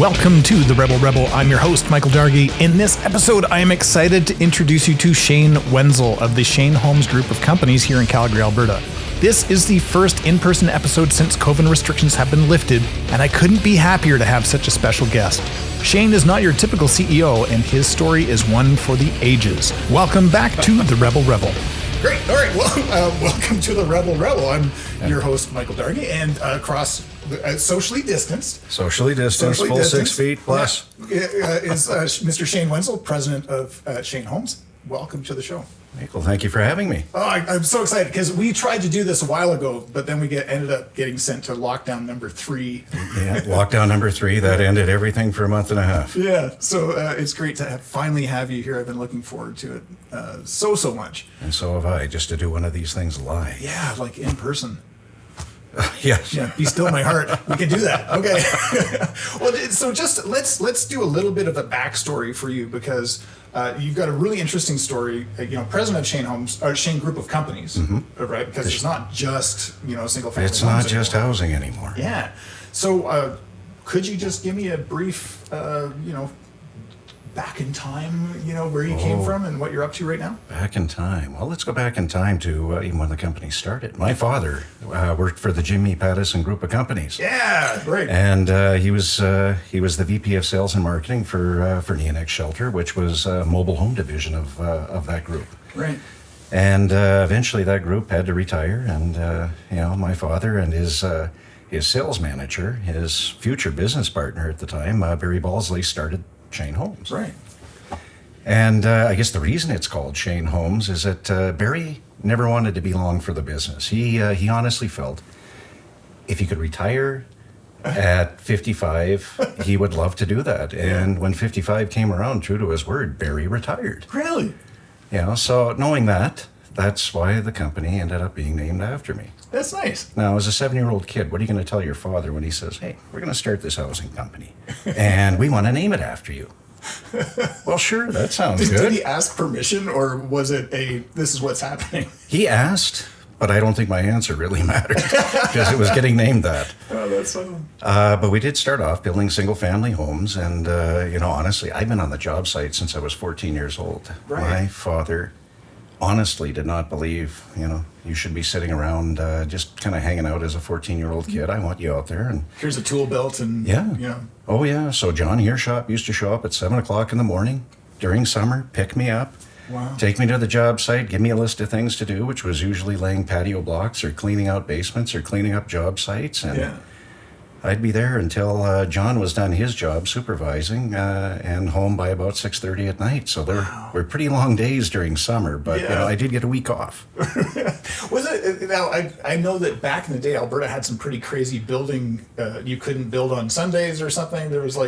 Welcome to the Rebel Rebel. I'm your host, Michael Dargy. In this episode, I am excited to introduce you to Shane Wenzel of the Shane Homes Group of Companies here in Calgary, Alberta. This is the first in-person episode since COVID restrictions have been lifted, and I couldn't be happier to have such a special guest. Shane is not your typical CEO, and his story is one for the ages. Welcome back to the Rebel Rebel. Great. All right. Well, welcome to the Rebel Rebel. I'm your host, Michael Dargy, and across socially distanced, full 6 feet plus, is Mr. Shane Wenzel, president of Shane Homes. Welcome to the show. Michael, thank you for having me. Oh, I'm so excited because we tried to do this a while ago, but then we ended up getting sent to lockdown number 3. Yeah, lockdown number 3, that ended everything for a month and a half. Yeah, so it's great to finally have you here. I've been looking forward to it so much. And so have I, just to do one of these things live. Yeah, like in person. Yes. Yeah, be still my heart. We can do that. Okay. Well, so just let's do a little bit of a backstory for you because you've got a really interesting story. President of Shane Homes or Shane Group of Companies, right? Because it's not just single family. It's not just housing anymore. Yeah. So could you just give me a brief, back in time, where you came from and what you're up to right now? Back in time. Well, let's go back in time to even when the company started. My father worked for the Jimmy Pattison Group of Companies. Yeah, great. And he was the VP of Sales and Marketing for Neonex Shelter, which was a mobile home division of that group. Right. And eventually that group had to retire, and my father and his sales manager, his future business partner at the time, Barry Balsley, started Shane Homes. Right. And I guess the reason it's called Shane Homes is that Barry never wanted to be long for the business. He honestly felt if he could retire at 55, he would love to do that. And when 55 came around, true to his word, Barry retired. Really? So knowing that, that's why the company ended up being named after me. That's nice. Now, as a 7-year-old kid, what are you going to tell your father when he says, hey, we're going to start this housing company, and we want to name it after you? Well, sure, that sounds good. Did he ask permission, or was it this is what's happening? He asked, but I don't think my answer really mattered, because it was getting named that. Oh, that's fun. But we did start off building single-family homes, and, honestly, I've been on the job site since I was 14 years old. Right. My father honestly did not believe, you should be sitting around just kind of hanging out as a 14-year-old kid. I want you out there. And here's a tool belt and Oh, yeah. So John Hearshop used to show up at 7 o'clock in the morning during summer, pick me up, take me to the job site, give me a list of things to do, which was usually laying patio blocks or cleaning out basements or cleaning up job sites. And I'd be there until John was done his job supervising and home by about 6:30 at night. So there were pretty long days during summer, but I did get a week off. Was it? Now I know that back in the day, Alberta had some pretty crazy building. You couldn't build on Sundays or something. There was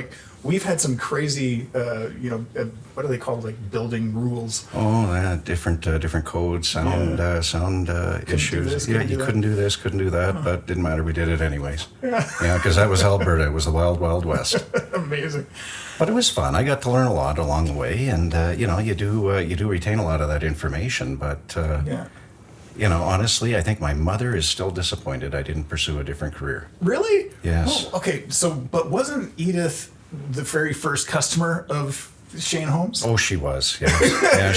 we've had some crazy, what do they call building rules? Oh, different codes, sound issues. You couldn't do this, couldn't do that, but didn't matter. We did it anyways. Yeah, because that was Alberta. It was the wild, wild west. Amazing. But it was fun. I got to learn a lot along the way, and you do retain a lot of that information. But honestly, I think my mother is still disappointed I didn't pursue a different career. Really? Yes. Oh, okay. So, but wasn't Edith the very first customer of Shane Homes? Oh, she was. Yeah.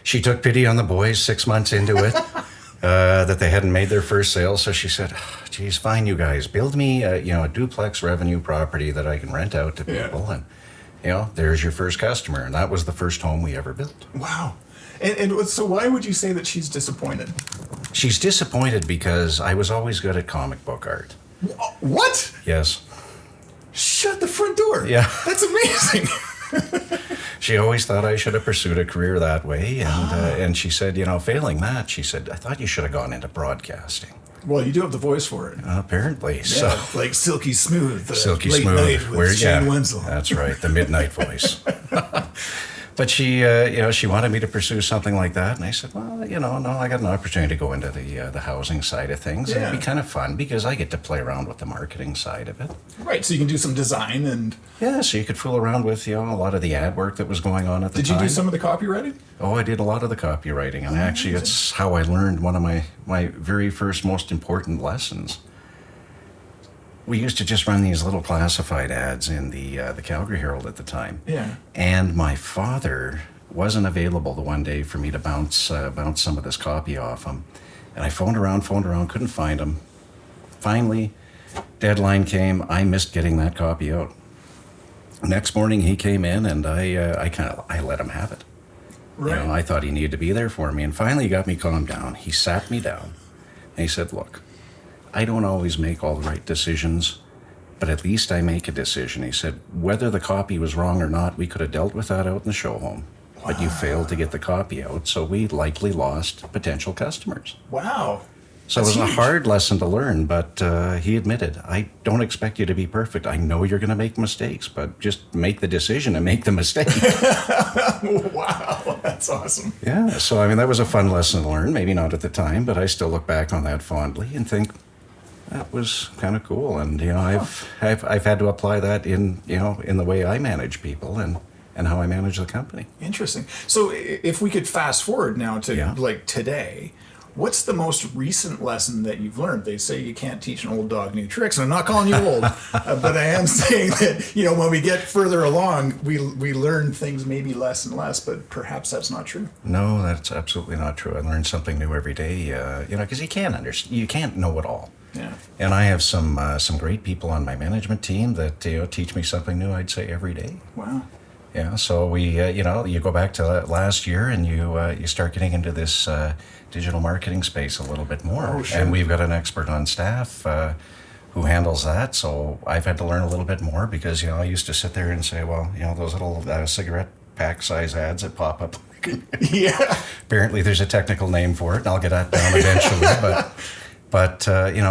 She took pity on the boys 6 months into it. That they hadn't made their first sale, so she said, geez, fine, you guys, build me a duplex revenue property that I can rent out to people, and there's your first customer. And that was the first home we ever built. Wow. And so why would you say that she's disappointed? She's disappointed because I was always good at comic book art. What? Yes. Shut the front door. Yeah. That's amazing. She always thought I should have pursued a career that way, and she said, failing that, she said, I thought you should have gone into broadcasting. Well, you do have the voice for it. Apparently. Yeah, so like Silky Smooth. Silky late Smooth. Night with Shane Wenzel. That's right, the midnight voice. But she, she wanted me to pursue something like that, and I said, well, no, I got an opportunity to go into the housing side of things. Yeah. It'd be kind of fun because I get to play around with the marketing side of it. Right, so you can do some design and... Yeah, so you could fool around with, a lot of the ad work that was going on at the time. Did you do some of the copywriting? Oh, I did a lot of the copywriting, and actually it's how I learned one of my very first most important lessons we used to just run these little classified ads in the Calgary Herald at the time. Yeah. And my father wasn't available the one day for me to bounce some of this copy off him. And I phoned around, couldn't find him. Finally, deadline came. I missed getting that copy out. Next morning he came in, and I let him have it. Right. You know, I thought he needed to be there for me, and finally he got me calmed down. He sat me down, and he said, "Look, I don't always make all the right decisions, but at least I make a decision." He said, "Whether the copy was wrong or not, we could have dealt with that out in the show home, but you failed to get the copy out, so we likely lost potential customers." Wow. So That's it was huge. a hard lesson to learn, but he admitted, "I don't expect you to be perfect. I know you're going to make mistakes, but just make the decision and make the mistake." Wow, that's awesome. Yeah, so I mean, that was a fun lesson to learn. Maybe not at the time, but I still look back on that fondly and think that was kind of cool. And you know, I've had to apply that in the way I manage people and how I manage the company. Interesting. So if we could fast forward now to Yeah. like today, what's the most recent lesson that you've learned? They say you can't teach an old dog new tricks, and I'm not calling you old, but I am saying that, you know, when we get further along, we learn things maybe less and less, but perhaps that's not true. No, that's absolutely not true. I learn something new every day. Because you can't know it all. Yeah. And I have some great people on my management team that teach me something new. I'd say every day. Wow. Yeah, so we, you go back to last year and you start getting into this digital marketing space a little bit more. Oh, sure. And we've got an expert on staff who handles that. So I've had to learn a little bit more because, I used to sit there and say, well, those little cigarette pack size ads that pop up. Yeah. Apparently there's a technical name for it, and I'll get that down eventually. But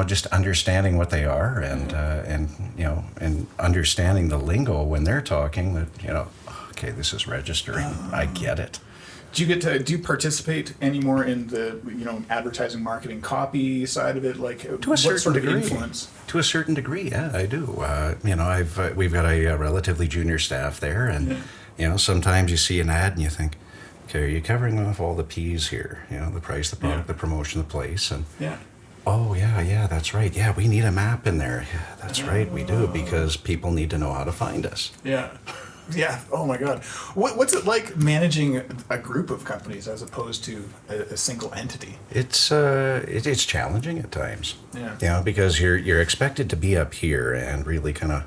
just understanding what they are and understanding the lingo when they're talking that, okay, this is registering. I get it. Do you participate anymore in the, advertising, marketing, copy side of it? Like, To a what certain sort of degree. influence? To a certain degree, yeah, I do. We've got a relatively junior staff there, and sometimes you see an ad and you think, okay, are you covering off all the P's here? The price, the product, the promotion, the place, and Yeah. oh yeah, that's right. Yeah, we need a map in there. Yeah, that's right, we do, because people need to know how to find us. Yeah. Yeah. Oh my God. What's it like managing a group of companies as opposed to a single entity? It's challenging at times. Yeah. Because you're expected to be up here and really kind of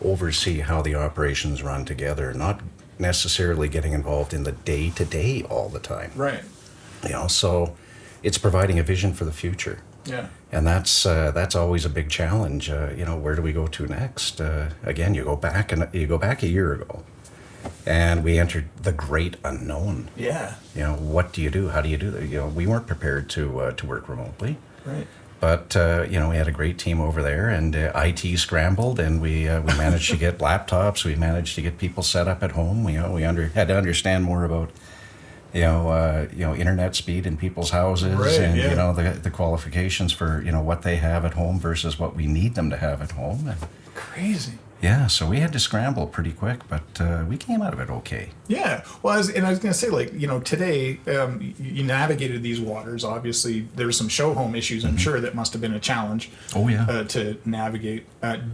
oversee how the operations run together, not necessarily getting involved in the day-to-day all the time. Right. So it's providing a vision for the future. Yeah. And that's always a big challenge. Where do we go to next? Again, you go back a year ago, and we entered the great unknown. Yeah. What do you do? How do you do that? We weren't prepared to work remotely. Right. But we had a great team over there, and IT scrambled, and we managed to get laptops. We managed to get people set up at home. We had to understand more about internet speed in people's houses, right, and yeah. the qualifications for what they have at home versus what we need them to have at home. And, Crazy. yeah, so we had to scramble pretty quick, but we came out of it okay. Yeah. Well, I was going to say, today you navigated these waters. Obviously, there's some show home issues, I'm sure, that must have been a challenge. Oh yeah. To navigate.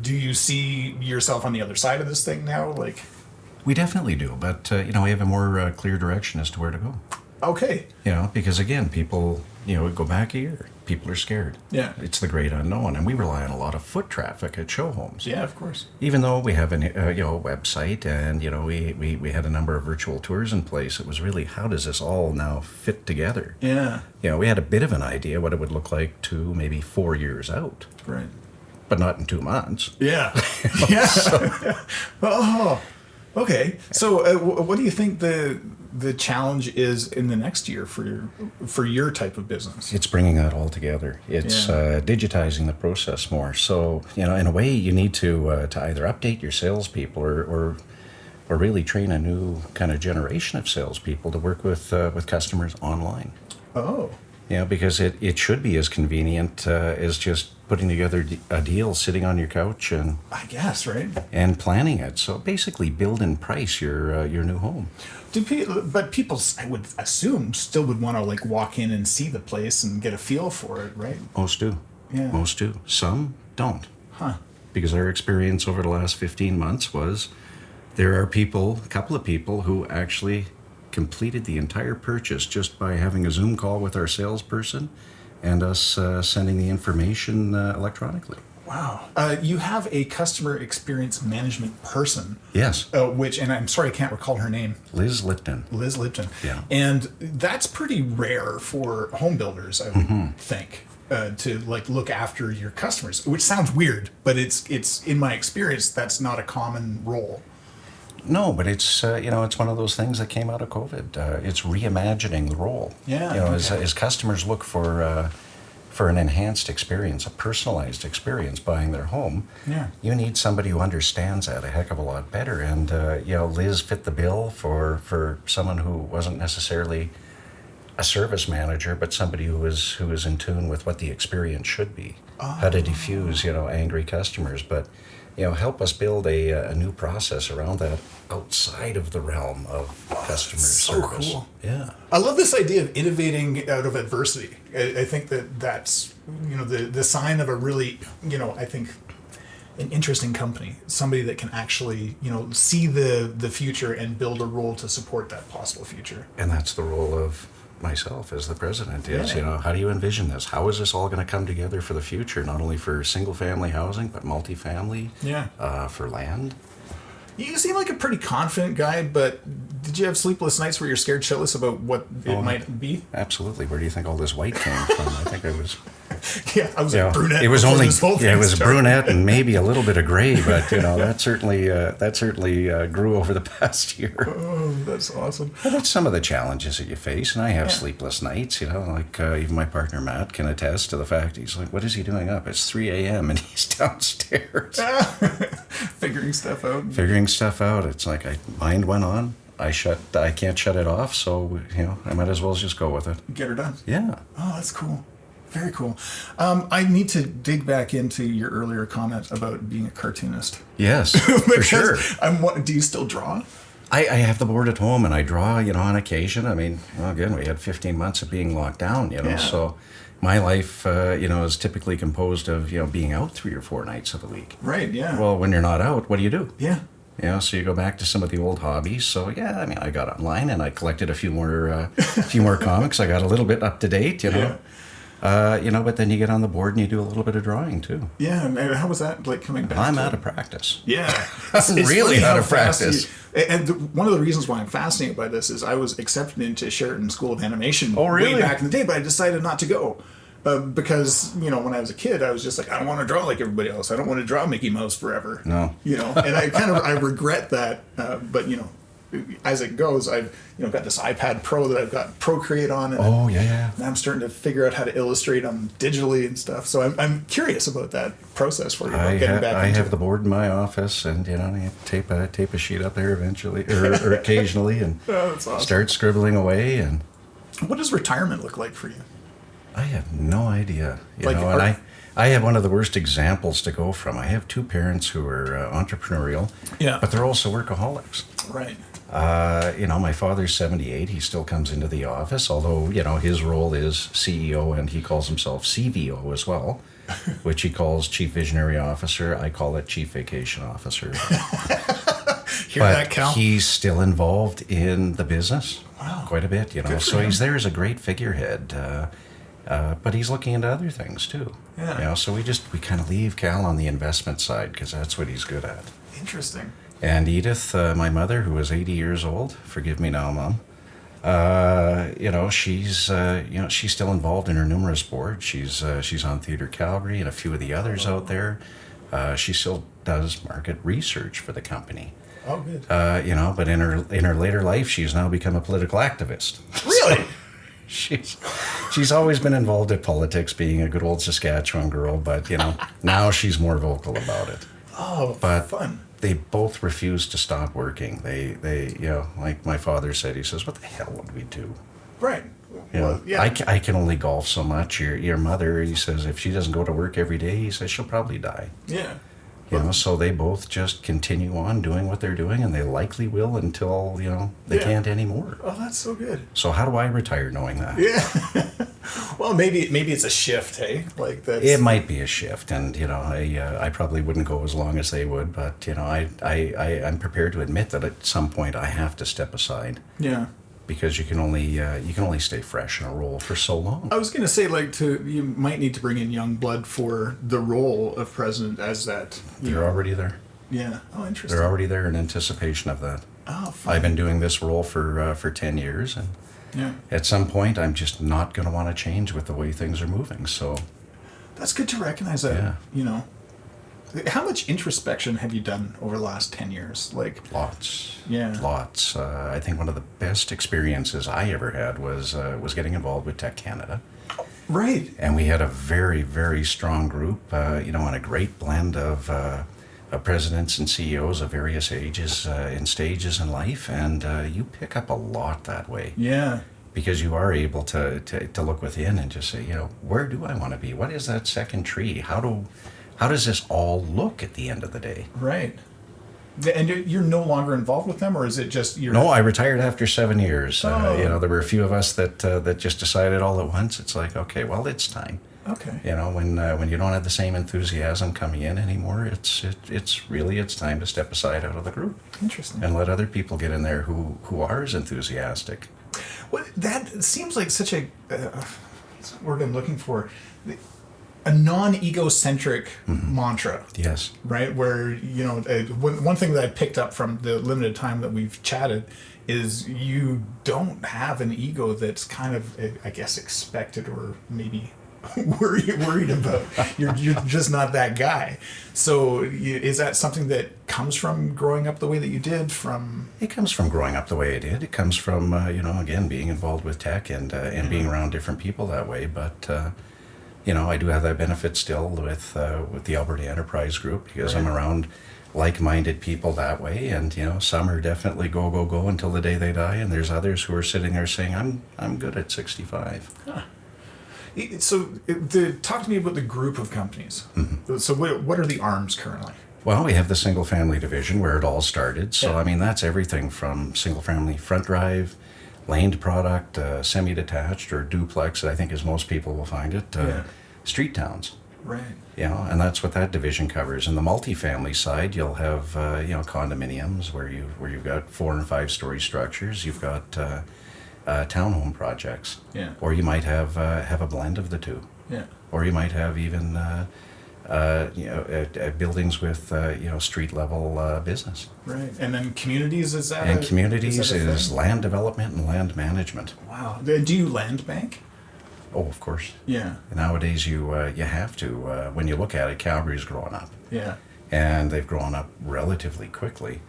Do you see yourself on the other side of this thing now? We definitely do, but we have a more clear direction as to where to go. Okay. Because again, people, go back a year. People are scared. Yeah. It's the great unknown, and we rely on a lot of foot traffic at show homes. Yeah, of course. Even though we have a website, and we had a number of virtual tours in place, it was really, how does this all now fit together? Yeah. We had a bit of an idea what it would look like 2, maybe 4 years out, Right. but not in 2 months. Yeah. Yeah. Oh. Okay. So, what do you think the challenge is in the next year for your type of business? It's bringing that all together. It's digitizing the process more. So, in a way, you need to either update your salespeople or really train a new kind of generation of salespeople to work with customers online. Oh. Because it should be as convenient as just putting together a deal, sitting on your couch, and I guess, right? and planning it. So basically, build and price your new home. But people, I would assume, still would want to walk in and see the place and get a feel for it, right? Most do. Yeah. Most do. Some don't. Huh. because our experience over the last 15 months was there are a couple of people who actually completed the entire purchase just by having a Zoom call with our salesperson and us sending the information electronically. Wow. You have a customer experience management person. Yes. And I'm sorry, I can't recall her name. Liz Lipton. Liz Lipton. Yeah. And that's pretty rare for home builders, I would think, to like look after your customers, which sounds weird, but it's in my experience, that's not a common role. No, but it's it's one of those things that came out of COVID. It's reimagining the role. Yeah. As customers look for an enhanced experience, a personalized experience buying their home, you need somebody who understands that a heck of a lot better. And Liz fit the bill for someone who wasn't necessarily a service manager, but somebody who was in tune with what the experience should be, how to diffuse angry customers, but help us build a new process around that outside of the realm of customer service. So cool. Yeah. I love this idea of innovating out of adversity. I think that's the sign of a really I think an interesting company, somebody that can actually see the future and build a role to support that possible future. And that's the role of myself as the president is, how do you envision this? How is this all going to come together for the future, not only for single family housing, but multifamily, for land? You seem like a pretty confident guy, but did you have sleepless nights where you're scared shitless about what it might be? Absolutely. Where do you think all this white came from? I think I was... I was a brunette. It was only it was started. brunette and maybe a little bit of gray, but that certainly grew over the past year. Oh, that's awesome. Well, that's some of the challenges that you face, and I have sleepless nights. Even my partner Matt can attest to the fact he's like, "What is he doing up? It's 3 a.m. and he's downstairs figuring stuff out. It's like mind went on. I can't shut it off, so I might as well just go with it. Get her done. Yeah. Oh, that's cool. Very cool. I need to dig back into your earlier comment about being a cartoonist. Yes, for sure. Do you still draw? I have the board at home and I draw, on occasion. I mean, again, we had 15 months of being locked down, so my life, is typically composed of, being out 3 or 4 nights of the week. Right, yeah. Well, when you're not out, what do you do? Yeah. So you go back to some of the old hobbies. So I got online and I collected a few more comics. I got a little bit up to date, Yeah. But then you get on the board and you do a little bit of drawing too. Yeah, and how was that like coming back? I'm out of practice. Yeah, I'm really out of practice. And one of the reasons why I'm fascinated by this is I was accepted into Sheraton School of Animation really? way back in the day, but I decided not to go. Because, when I was a kid, I was just like, I don't want to draw like everybody else. I don't want to draw Mickey Mouse forever. No. And I regret that. But, as it goes, I've, got this iPad Pro that I've got Procreate on. And and I'm starting to figure out how to illustrate them digitally and stuff. So I'm curious about that process for you. I have the board in my office, and you have to tape a sheet up there eventually, or occasionally, and that's awesome. Start scribbling away. And what does retirement look like for you? I have no idea. I have one of the worst examples to go from. I have 2 parents who are entrepreneurial, but they're also workaholics. Right. My father's 78. He still comes into the office, although, his role is CEO and he calls himself CVO as well, which he calls Chief Visionary Officer. I call it Chief Vacation Officer. Hear that, Cal? He's still involved in the business quite a bit, So him. he's there as a great figurehead. But he's looking into other things too. Yeah. So we kind of leave Cal on the investment side because that's what he's good at. Interesting. And Edith, my mother, who was 80 years old, forgive me now, Mom. She's still involved in her numerous boards. She's on Theatre Calgary and a few of the others out there. She still does market research for the company. Oh, good. But in her later life, she's now become a political activist. Really? She's always been involved in politics, being a good old Saskatchewan girl, but now she's more vocal about it. Oh, but fun. They both refuse to stop working. They like my father said, he says, "What the hell would we do?" Right. I can only golf so much. Your mother, he says, if she doesn't go to work every day, he says she'll probably die. Yeah. So they both just continue on doing what they're doing, and they likely will until, they can't anymore. Oh, that's so good. So how do I retire knowing that? Yeah. Well, maybe it's a shift, hey? Like that's It might be a shift, and I probably wouldn't go as long as they would, but I'm prepared to admit that at some point I have to step aside. Yeah. Because you can only stay fresh in a role for so long. I was going to say, you might need to bring in young blood for the role of president as that. They're already there. Yeah. Oh, interesting. They're already there in anticipation of that. Oh, fine. I've been doing this role for 10 years, and at some point, I'm just not going to want to change with the way things are moving. So that's good to recognize that. Yeah. How much introspection have you done over the last 10 years? Lots. Yeah. Lots. I think one of the best experiences I ever had was getting involved with Tech Canada. Right. And we had a very, very strong group, and a great blend of presidents and CEOs of various ages and stages in life. And you pick up a lot that way. Yeah. Because you are able to look within and just say, where do I want to be? What is that second tree? How does this all look at the end of the day? Right. And you're no longer involved with them, or is it just you're... No, I retired after 7 years. Oh. There were a few of us that just decided all at once. It's like, okay, well, it's time. Okay. When you don't have the same enthusiasm coming in anymore, it's time to step aside out of the group. Interesting. And let other people get in there who are as enthusiastic. Well, that seems like such a what's the word I'm looking for? A non-egocentric mantra. Yes. Right? Where, one thing that I picked up from the limited time that we've chatted is you don't have an ego that's kind of, I guess, expected or maybe worried about. You're just not that guy. So is that something that comes from growing up the way that you did? It comes from growing up the way I did. It comes from, again, being involved with tech and being around different people that way. But... I do have that benefit still with the Alberta Enterprise Group because I'm around like-minded people that way, and some are definitely go until the day they die, and there's others who are sitting there saying I'm good at 65. Huh. So, talk to me about the group of companies. Mm-hmm. So, what are the arms currently? Well, we have the single-family division where it all started. So, that's everything from single-family front drive, laned product, semi-detached or duplex, I think as most people will find it, street towns. Right. And that's what that division covers. And the multifamily side, you'll have condominiums where you've got 4 and 5 story structures. You've got townhome projects. Yeah. Or you might have a blend of the two. Yeah. Or you might have even buildings with street level business. Right. And then communities is land development and land management. Wow. Do you land bank? Oh, of course. Yeah. Nowadays you have to. When you look at it, Calgary's growing up. Yeah. And they've grown up relatively quickly.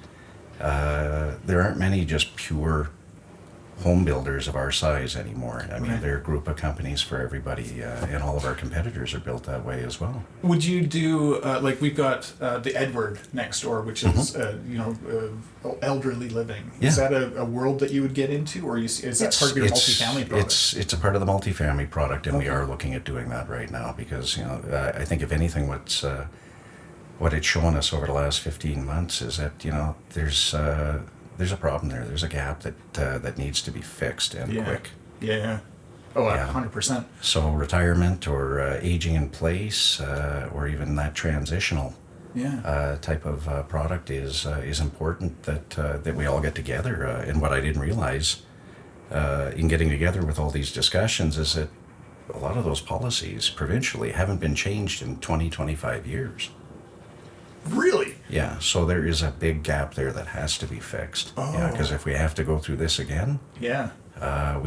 There aren't many just pure home builders of our size anymore. They're a group of companies for everybody, and all of our competitors are built that way as well. Would you do, we've got the Edward next door, which is, elderly living. Yeah. Is that a world that you would get into, or is that part of your multifamily product? It's a part of the multifamily product, and we are looking at doing that right now because, I think if anything, what it's shown us over the last 15 months is that, there's a problem there. There's a gap that needs to be fixed and quick. Yeah. Oh, 100%. So retirement or aging in place or even that transitional type of product is important that we all get together. And what I didn't realize in getting together with all these discussions is that a lot of those policies provincially haven't been changed in 25 years. Really? Yeah, so there is a big gap there that has to be fixed. Oh. Because if we have to go through this again, we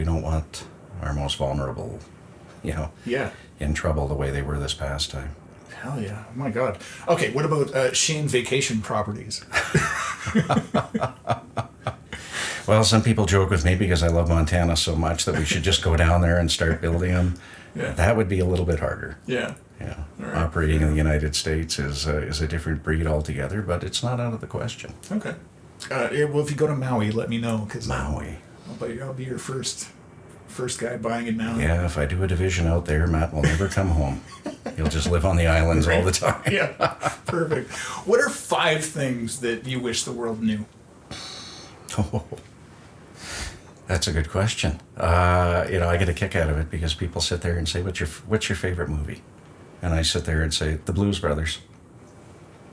don't want our most vulnerable, in trouble the way they were this past time. Hell yeah. Oh my God. Okay, what about Shane Vacation Properties? Well, some people joke with me because I love Montana so much that we should just go down there and start building them. Yeah. That would be a little bit harder. Yeah. Yeah. Right. Operating in the United States is a different breed altogether, but it's not out of the question. Okay. Well, if you go to Maui, let me know. Maui. I'll be your first guy buying in Maui. Yeah, if I do a division out there, Matt will never come home. He'll just live on the islands all the time. Yeah, perfect. What are 5 things that you wish the world knew? Oh. That's a good question. I get a kick out of it because people sit there and say, "What's your favorite movie?" And I sit there and say, "The Blues Brothers."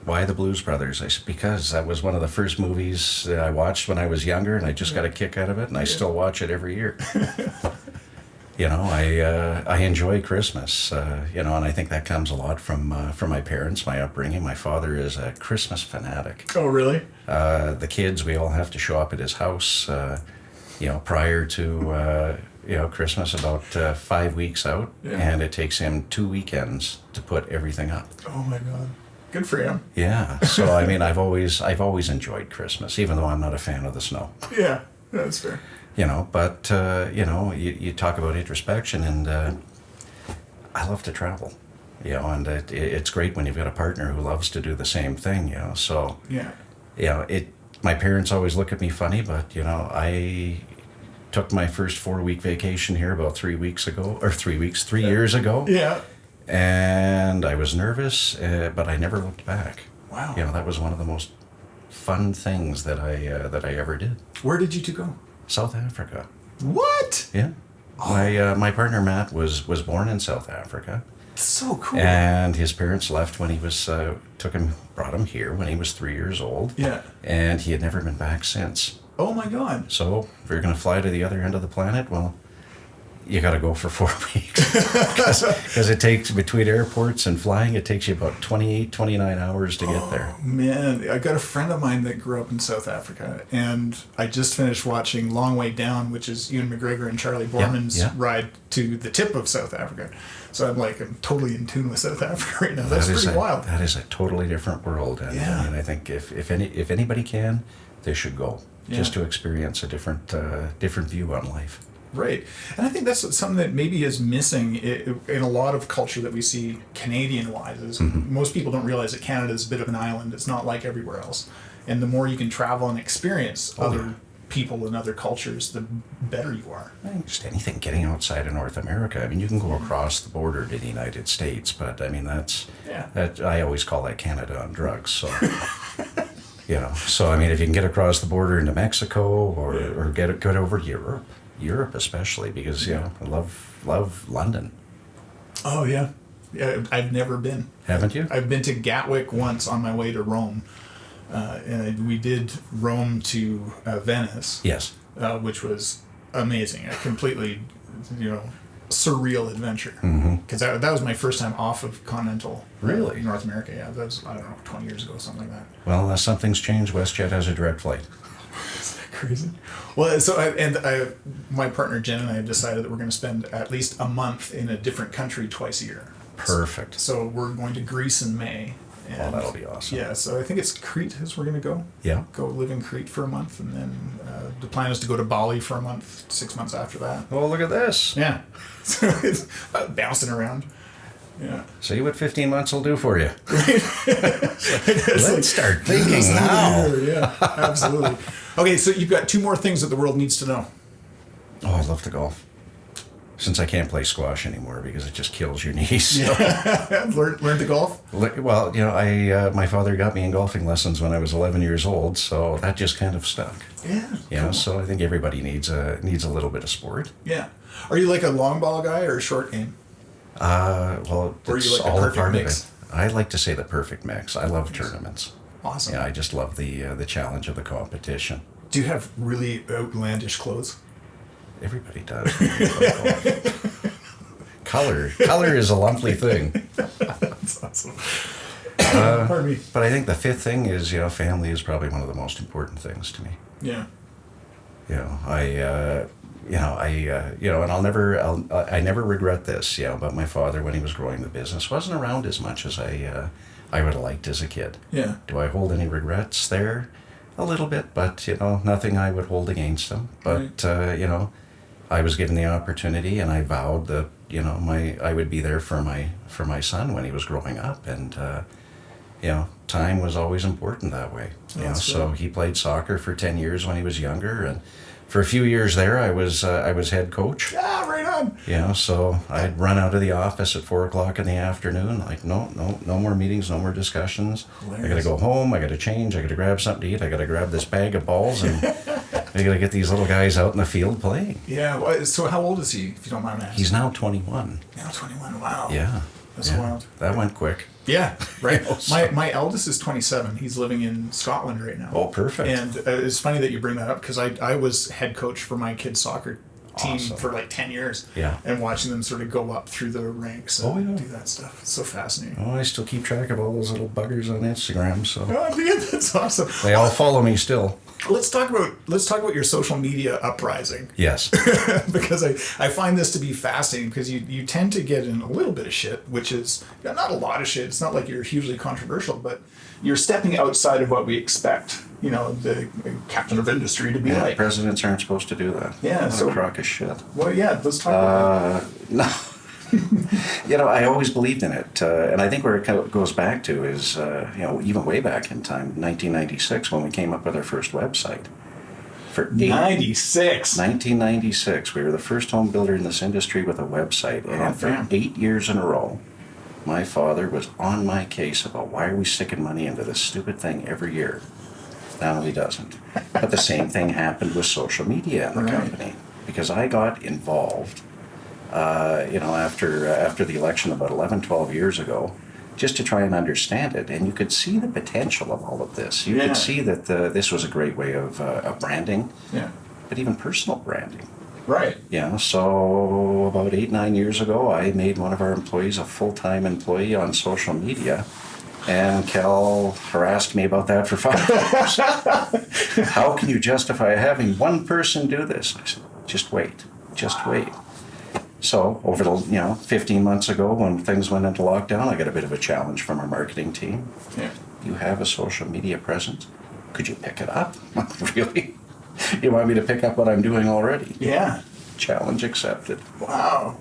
Why the Blues Brothers? I said, because that was one of the first movies that I watched when I was younger, and I just got a kick out of it, and I still watch it every year. I enjoy Christmas, and I think that comes a lot from my parents, my upbringing. My father is a Christmas fanatic. Oh, really? The kids, we all have to show up at his house, prior to Christmas, about 5 weeks out, and it takes him 2 weekends to put everything up. Oh my God. Good for him. Yeah. So I mean, I've always enjoyed Christmas, even though I'm not a fan of the snow. Yeah, that's fair. But you talk about introspection, and I love to travel. And it's great when you've got a partner who loves to do the same thing. So my parents always look at me funny, but I took my first 4-week vacation here about 3 years ago. Yeah. And I was nervous, but I never looked back. Wow. That was one of the most fun things that I ever did. Where did you two go? South Africa. What? Yeah. My partner Matt was born in South Africa. So cool. And his parents left when he was brought him here when he was 3 years old. Yeah. And he had never been back since. Oh my God. So if you're going to fly to the other end of the planet, well, you got to go for 4 weeks because it takes, between airports and flying, it takes you about 28, 29 hours to get there. Man, I got a friend of mine that grew up in South Africa, and I just finished watching Long Way Down, which is Ewan McGregor and Charlie Borman's ride to the tip of South Africa. So I'm totally in tune with South Africa right now. That's pretty wild. That is a totally different world. And I mean, I think if anybody can, they should go just to experience a different view on life. Right. And I think that's something that maybe is missing in a lot of culture that we see Canadian-wise. Is most people don't realize that Canada is a bit of an island. It's not like everywhere else. And the more you can travel and experience other people and other cultures, the better you are. I mean, just anything getting outside of North America. I mean, you can go across the border to the United States, but I mean, that I always call that Canada on drugs. So, so I mean, if you can get across the border into Mexico or get over to Europe especially, because I love London. Oh yeah, I've never been. Haven't you? I've been to Gatwick once on my way to Rome, and we did Rome to Venice. Yes, which was amazing. A completely, surreal adventure. Because that was my first time off of continental. Really? North America. Yeah, that was 20 years ago, something like that. Well, unless something's changed, WestJet has a direct flight. Crazy. Well, my partner Jen and I have decided that we're going to spend at least a month in a different country twice a year. Perfect. So we're going to Greece in May. And that'll be awesome. Yeah, so I think it's Crete is where we're going to go. Yeah. Go live in Crete for a month, and then the plan is to go to Bali for a month, 6 months after that. Oh, look at this. Yeah. So it's bouncing around. Yeah. See what 15 months will do for you. Let's start thinking now. Yeah, absolutely. Okay, so you've got 2 more things that the world needs to know. Oh, I love to golf. Since I can't play squash anymore because it just kills your knees. So. Yeah. Learn to golf? Well, my father got me in golfing lessons when I was 11 years old, so that just kind of stuck. Yeah. Cool. So I think everybody needs a little bit of sport. Yeah. Are you like a long ball guy or a short game? Well, or it's you like all the a part mix? of it. I like to say the perfect mix. I love tournaments. Awesome. Yeah, I just love the challenge of the competition. Do you have really outlandish clothes? Everybody does. Color is a lovely thing. That's awesome. Pardon me. But I think the 5th thing is, family is probably one of the most important things to me. Yeah. And I never regret this, but my father, when he was growing the business, wasn't around as much as I would have liked as a kid. Yeah. Do I hold any regrets there? A little bit, but, nothing I would hold against him. But, right. I was given the opportunity, and I vowed that, I would be there for my son when he was growing up. And, time was always important that way. So he played soccer for 10 years when he was younger, and for a few years there, I was head coach. Ah, right on. So I'd run out of the office at 4:00 in the afternoon. Like, no more meetings, no more discussions. Hilarious. I got to go home. I got to change. I got to grab something to eat. I got to grab this bag of balls and I gotta get these little guys out in the field playing. Yeah. Well, so how old is he, if you don't mind me asking? He's now 21. Now 21. Wow. Yeah. That's yeah. wild. That went quick. Yeah, right. You know, so- My eldest is 27. He's living in Scotland right now. Oh, perfect. And it's funny that you bring that up because I was head coach for my kids' soccer team Awesome. for like 10 years. Yeah. And watching them sort of go up through the ranks and Oh, yeah. do that stuff. It's so fascinating. Oh, I still keep track of all those little buggers on Instagram, so Oh, man, that's awesome. they all follow me still. Let's talk about your social media uprising. Yes. Because I find this to be fascinating because you tend to get in a little bit of shit, which is not a lot of shit. It's not like you're hugely controversial, but you're stepping outside of what we expect, the captain of industry to be Yeah, like. presidents aren't supposed to do that. Yeah, What so- a crock of shit. Well, yeah, let's talk about No. I always believed in it. And I think where it goes back to is, even way back in time, 1996, when we came up with our first website. For that. 96. 1996, we were the first home builder in this industry with a website. And for damn. 8 years in a row, my father was on my case about why are we sticking money into this stupid thing every year. Now he doesn't. But the same thing happened with social media in the Right. company. Because I got involved after the election about 11, 12 years ago, just to try and understand it. And you could see the potential of all of this. You Yeah. could see that this was a great way of branding, Yeah. but even personal branding. Right. So about 8, 9 years ago, I made one of our employees a full-time employee on social media. And Cal harassed me about that for 5 years. How can you justify having one person do this? I said, just wait. So over the 15 months ago when things went into lockdown, I got a bit of a challenge from our marketing team. Yeah. You have a social media presence. Could you pick it up? Really? You want me to pick up what I'm doing already? Yeah. Challenge accepted. Wow.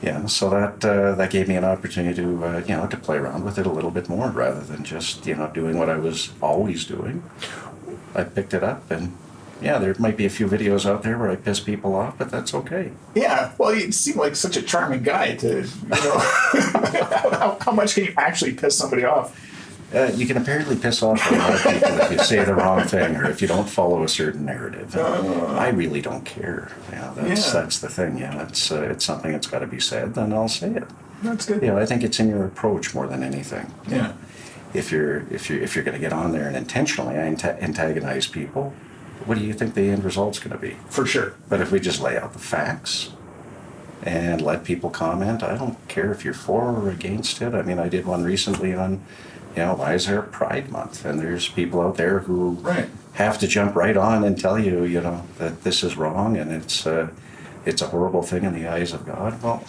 Yeah, so that gave me an opportunity to to play around with it a little bit more rather than just doing what I was always doing. I picked it up, and yeah, there might be a few videos out there where I piss people off, but that's okay. Yeah. Well, you seem like such a charming guy to, how much can you actually piss somebody off? You can apparently piss off a lot of people if you say the wrong thing or if you don't follow a certain narrative. I really don't care. That's the thing. It's something that's got to be said. Then I'll say it. That's good. I think it's in your approach more than anything. Yeah. If you're going to get on there and intentionally antagonize people, what do you think the end result's going to be? For sure. But if we just lay out the facts and let people comment, I don't care if you're for or against it. I mean, I did one recently on, why is there a Pride Month? And there's people out there who Right. have to jump right on and tell you, that this is wrong and it's a horrible thing in the eyes of God. Well,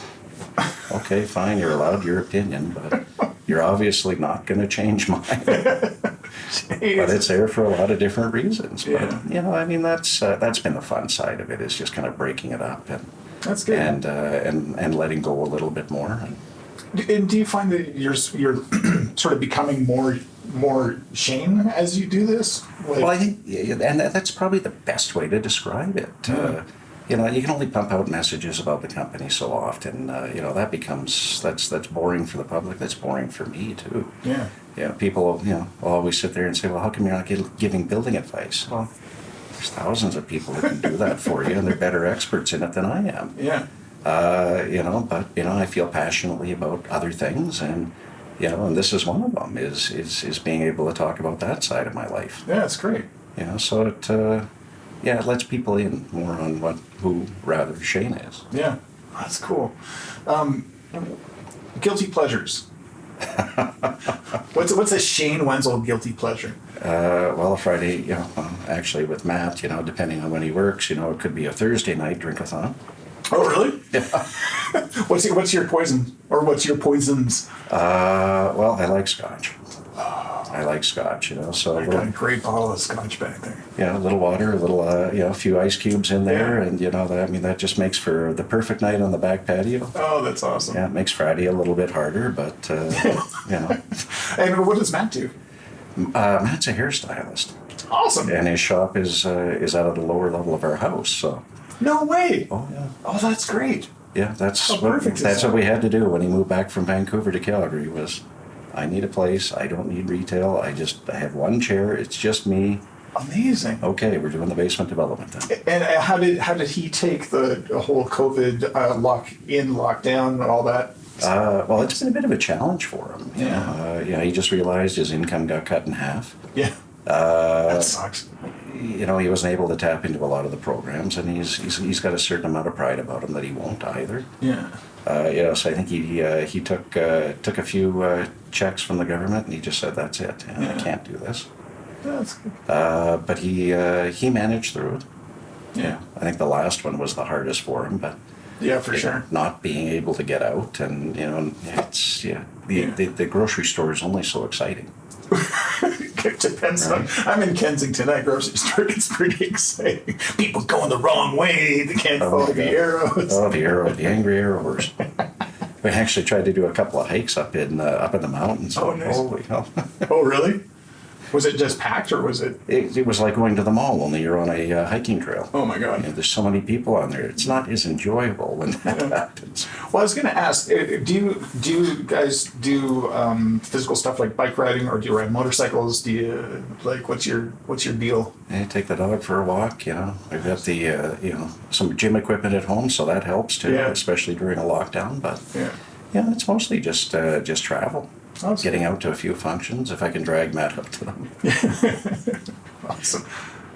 okay, fine, you're allowed your opinion, but you're obviously not going to change mine. But it's there for a lot of different reasons. Yeah. But that's been the fun side of it, is just kind of breaking it up and That's good. and letting go a little bit more. And do you find that you're sort of becoming more Shane as you do this? Like, Well, I think, and that's probably the best way to describe it. You can only pump out messages about the company so often. That becomes that's boring for the public. That's boring for me too. yeah. People will always sit there and say, well, how come you're not giving building advice? Well, there's thousands of people who can do that for you, and they're better experts in it than I am. Yeah. But I feel passionately about other things, and and this is one of them, is being able to talk about that side of my life. Yeah, it's great. So it lets people in more on who rather Shane is. Yeah, that's cool. Guilty pleasures. What's a Shane Wenzel guilty pleasure? Well, a Friday, actually with Matt, depending on when he works, it could be a Thursday night drink-a-thon. Oh, really? Yeah. What's your poison, or what's your poisons? Well, I like scotch. So I got a great bottle of scotch back there. a little water, a few ice cubes in there, Yeah. and that just makes for the perfect night on the back patio. Oh, that's awesome. Yeah, it makes Friday a little bit harder, but And what does Matt do? Matt's a hairstylist, Awesome. and his shop is out of the lower level of our house. So, No way. oh yeah. Oh, that's great. Yeah, that's How perfect is that's that? what we had to do when he moved back from Vancouver to Calgary. Was I need a place. I don't need retail. I have one chair. It's just me. Amazing. Okay, we're doing the basement development then. And how did he take the whole COVID lockdown, and all that? Well, it's been a bit of a challenge for him. He just realized his income got cut in half. Yeah. That sucks. He wasn't able to tap into a lot of the programs, and he's got a certain amount of pride about him that he won't either. Yeah. So I think he took a few checks from the government, and he just said, "That's it. I can't do this." That's good. But he managed through it. Yeah. I think the last one was the hardest for him, but Yeah, for sure. not being able to get out, and the grocery store is only so exciting. It depends on. I'm in Kensington. That grocery store gets pretty exciting. People going the wrong way. They can't follow the arrows. Oh, the angry arrows. We actually tried to do a couple of hikes up in the mountains. Oh, nice. Holy hell. Oh, really? Was it just packed, or was it? It was like going to the mall, only you're on a hiking trail. Oh my God! There's so many people on there. It's not as enjoyable when that happens. Well, I was going to ask, do you guys do physical stuff like bike riding, or do you ride motorcycles? Do you what's your deal? I take the dog for a walk. We've got the some gym equipment at home, so that helps too, especially during a lockdown. But it's mostly just travel. Awesome. Getting out to a few functions, if I can drag Matt up to them. Awesome.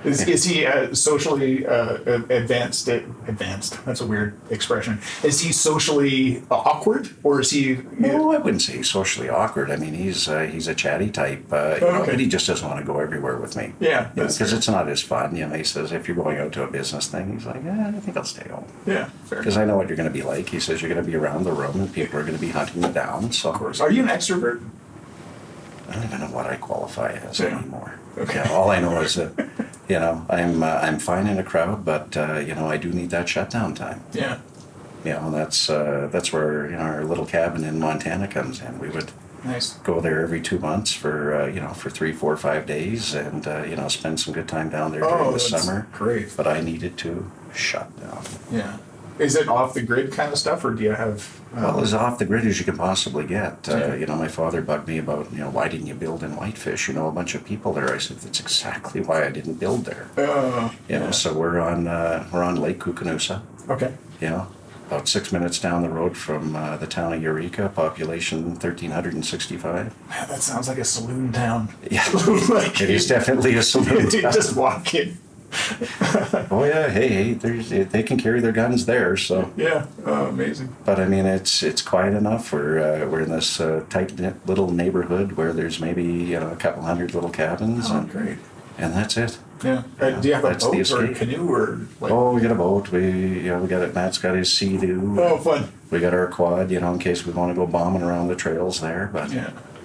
Is he socially advanced? Advanced. That's a weird expression. Is he socially awkward, or is he? No, I wouldn't say he's socially awkward. I mean, he's a chatty type, but he just doesn't want to go everywhere with me. Yeah, because it's not as fun. He says if you're going out to a business thing, he's like, I think I'll stay home. Yeah, fair. Because I know what you're going to be like. He says you're going to be around the room, and people are going to be hunting you down. So, of course. Are you an extrovert? I don't even know what I qualify as anymore. Okay. All I know is that, I'm fine in a crowd, but I do need that shutdown time. Yeah. And that's where our little cabin in Montana comes in. We would go there every 2 months for 3, 4, 5 days, and spend some good time down there during the summer. Great. But I needed to shut down. Yeah. Is it off the grid kind of stuff, or do you have? Well, as off the grid as you can possibly get. My father bugged me about, why didn't you build in Whitefish? A bunch of people there. I said, that's exactly why I didn't build there. So we're on Lake Koocanusa. Okay. About 6 minutes down the road from the town of Eureka, population 1,365. Man, that sounds like a saloon town. Yeah, it is definitely a saloon town. You just walk in. Oh yeah, hey, they can carry their guns there, so. Yeah, amazing. But I mean, it's quiet enough. We're in this tight-knit little neighborhood where there's maybe a couple hundred little cabins. Oh, great. And that's it. Yeah. Do you have a boat or a canoe or? Oh, we got a boat. We got it. Matt's got his Sea-Doo. Oh, fun. We got our quad, in case we want to go bombing around the trails there. But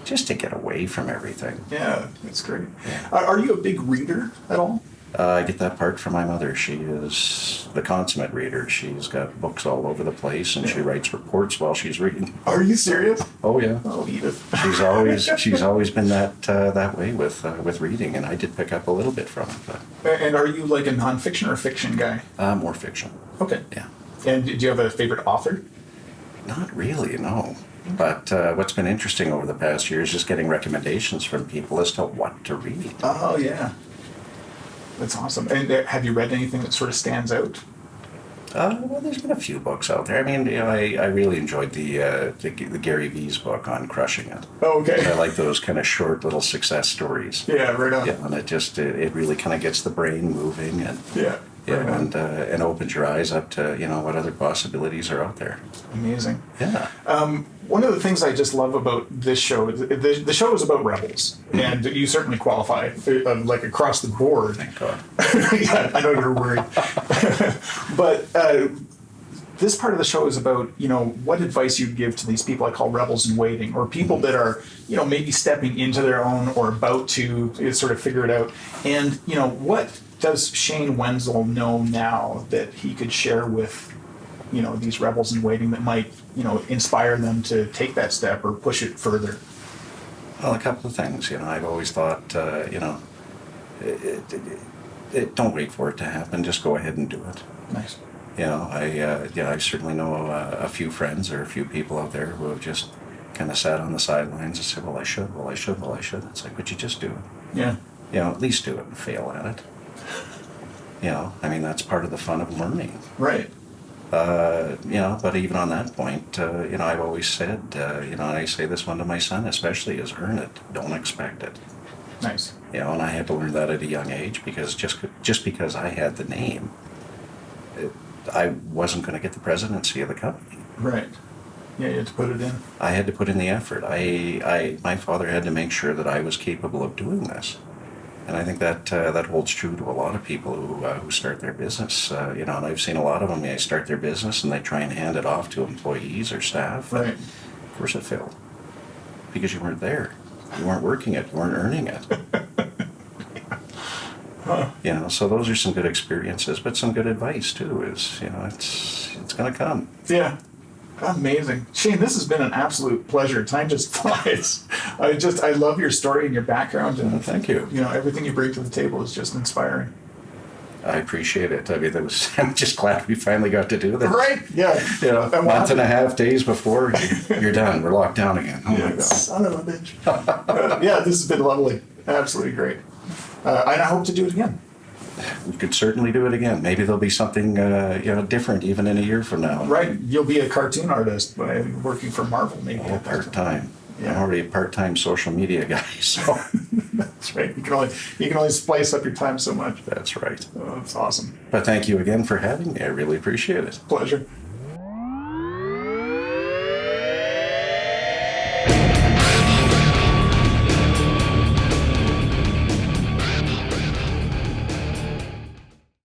just to get away from everything. Yeah, that's great. Yeah. Are you a big reader at all? I get that part from my mother. She is the consummate reader. She's got books all over the place, and she writes reports while she's reading. Are you serious? Oh yeah. Oh, Edith. She's always been that way with reading, and I did pick up a little bit from it. But. And are you like a nonfiction or fiction guy? More fiction. Okay. Yeah. And do you have a favorite author? Not really, no. But what's been interesting over the past year is just getting recommendations from people as to what to read. Oh yeah. That's awesome. And have you read anything that sort of stands out? Well, there's been a few books out there. I mean, I really enjoyed the Gary V's book on crushing it. Oh, okay. I like those kind of short little success stories. Yeah, right on. Yeah, and it really kind of gets the brain moving and and opens your eyes up to what other possibilities are out there. Amazing. Yeah. One of the things I just love about this show, the show is about rebels, and you certainly qualify, like across the board. Thank God. Yeah, I know you're worried. But this part of the show is about, what advice you'd give to these people I call rebels in waiting, or people that are, maybe stepping into their own or about to sort of figure it out. And, what does Shane Wenzel know now that he could share with, these rebels in waiting that might, inspire them to take that step or push it further? Well, a couple of things. I've always thought, don't wait for it to happen. Just go ahead and do it. Nice. I certainly know a few friends or a few people out there who have just kind of sat on the sidelines and said, well, I should. It's like, would you just do it? Yeah. at least do it and fail at it. I mean, that's part of the fun of learning. Right. But even on that point, I've always said, and I say this one to my son especially, is earn it, don't expect it. Nice. And I had to learn that at a young age, because just because I had the name, I wasn't going to get the presidency of the company. Right. Yeah, you had to put it in. I had to put in the effort. My father had to make sure that I was capable of doing this. And I think that holds true to a lot of people who start their business. And I've seen a lot of them. They start their business and they try and hand it off to employees or staff. Right. Of course it failed, because you weren't there. You weren't working it. You weren't earning it. So those are some good experiences, but some good advice too. Is it's going to come. Yeah. Amazing. Shane, this has been an absolute pleasure. Time just flies. I love your story and your background, and thank you. Everything you bring to the table is just inspiring. I appreciate it. I mean, I'm just glad we finally got to do this. Right? Yeah. A month and a half days before you're done, we're locked down again. Oh my God. Son of a bitch. Yeah, this has been lovely. Absolutely great. And I hope to do it again. We could certainly do it again. Maybe there'll be something different even in a year from now. Right. You'll be a cartoon artist by working for Marvel, maybe. Oh, part-time. Yeah. I'm already a part-time social media guy, so. That's right. You can only splice up your time so much. That's right. Oh, that's awesome. But thank you again for having me. I really appreciate it. Pleasure.